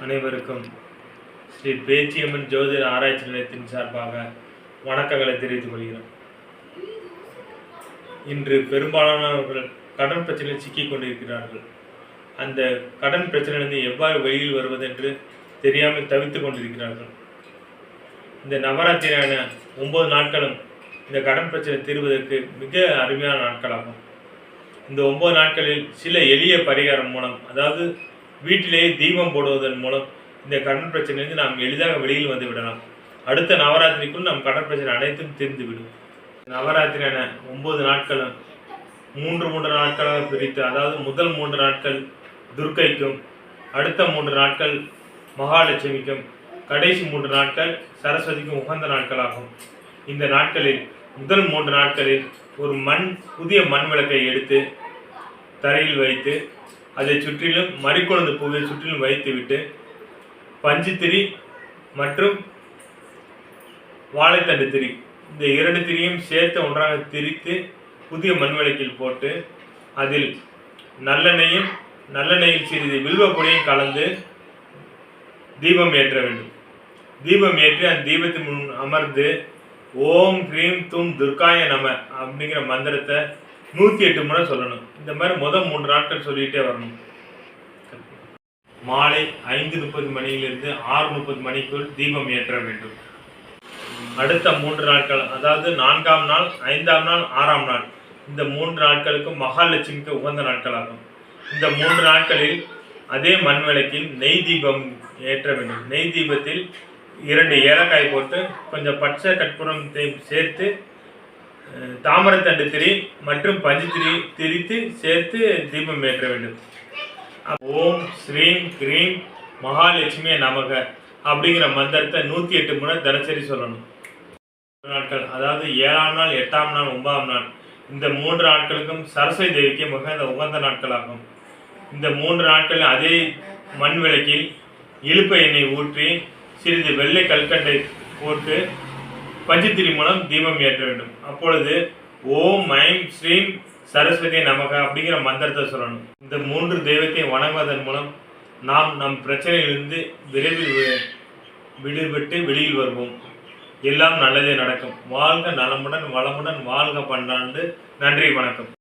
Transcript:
அனைவருக்கும் ஸ்ரீ பேச்சியம்மன் ஜோதிட ஆராய்ச்சி நிலையத்தின் சார்பாக வணக்கங்களை தெரிவித்துக் கொள்கிறோம். இன்று பெரும்பாலானவர்கள் கடன் பிரச்சனையில் சிக்கிக் கொண்டிருக்கிறார்கள். அந்த கடன் பிரச்சனையிலிருந்து எவ்வாறு வெளியில் வருவதென்று தெரியாமல் தவித்துக் கொண்டிருக்கிறார்கள். இந்த நவராத்திரியான 9 நாட்களும் இந்த கடன் பிரச்சனை தீர்வதற்கு மிக அருமையான நாட்களாகும். இந்த 9 நாட்களில் சில எளிய பரிகாரம் மூலம், அதாவது வீட்டிலேயே தீபம் போடுவதன் மூலம் இந்த கடன் பிரச்சனையிலிருந்து நாம் எளிதாக வெளியில் வந்து விடலாம். அடுத்த நவராத்திரிக்குள் நம் கடன் பிரச்சனை அனைத்தும் தீர்ந்துவிடும். நவராத்திரியான 9 நாட்களும் 3 நாட்களாக பிரித்து, அதாவது முதல் 3 நாட்கள் துர்க்கைக்கும், அடுத்த 3 நாட்கள் மகாலட்சுமிக்கும், கடைசி 3 நாட்கள் சரஸ்வதிக்கும் உகந்த நாட்களாகும். இந்த நாட்களில் முதல் 3 நாட்களில் ஒரு புதிய மண் விளக்கை எடுத்து தரையில் வைத்து அதை சுற்றிலும் மறிக்கொழுந்து பூவை சுற்றிலும் வைத்துவிட்டு பஞ்சுத்திரி மற்றும் வாழைத்தண்டு திரி, இந்த 2 திரியும் சேர்த்து ஒன்றாக திரித்து புதிய மண் விளக்கில் போட்டு அதில் நல்லெண்ணெயில் சிறிது வில்வப்பொடியும் கலந்து தீபம் ஏற்ற வேண்டும். தீபம் ஏற்றி அந்த தீபத்தின் முன் அமர்ந்து ஓம் ஹ்ரீம் தும் துர்காய நம அப்படிங்கிற மந்திரத்தை 108 முறை சொல்லணும். இந்த மாதிரி முதல் 3 நாட்கள் சொல்லிகிட்டே வரணும். மாலை 5:30 மணியிலிருந்து 6:30 மணிக்குள் தீபம் ஏற்ற வேண்டும். அடுத்த 3 நாட்கள், அதாவது 4ஆம் நாள், 5ஆம் நாள், 6ஆம் நாள், இந்த 3 நாட்களுக்கும் மகாலட்சுமிக்கு உகந்த நாட்களாகும். இந்த 3 நாட்களில் அதே மண் விளக்கில் நெய் தீபம் ஏற்ற வேண்டும். நெய் தீபத்தில் 2 ஏலக்காய் போட்டு கொஞ்சம் பச்சை கற்பூரம் சேர்த்து தாமரத்தண்டு திரி மற்றும் பஞ்சு திரி திரித்து சேர்த்து தீபம் ஏற்ற வேண்டும். ஓம் ஸ்ரீம் கிரீம் மகாலட்சுமி நமக அப்படிங்கிற மந்திரத்தை 108 முறை தினசரி சொல்லணும். நாட்கள், அதாவது 7ஆம் நாள், 8ஆம் நாள், 9ஆம் நாள், இந்த 3 நாட்களுக்கும் சரஸ்வதி தேவிக்கு மிக உகந்த நாட்களாகும். இந்த 3 நாட்களில் அதே மண் விளக்கில் இழுப்ப எண்ணெய் ஊற்றி சிறிது வெள்ளை கல்கண்டை போட்டு பஞ்சுத்திரி மூலம் தீபம் ஏற்ற வேண்டும். அப்பொழுது ஓம் ஐம் ஸ்ரீம் சரஸ்வதி நமக அப்படிங்கிற மந்திரத்தை சொல்லணும். இந்த 3 தெய்வத்தை வணங்குவதன் மூலம் நாம் நம் பிரச்சனையிலிருந்து விரைவில் விடுபட்டு வெளியில் வருவோம். எல்லாம் நல்லதே நடக்கும். வாழ்க நலமுடன் வளமுடன் வாழ்க பல்லாண்டு. நன்றி, வணக்கம்.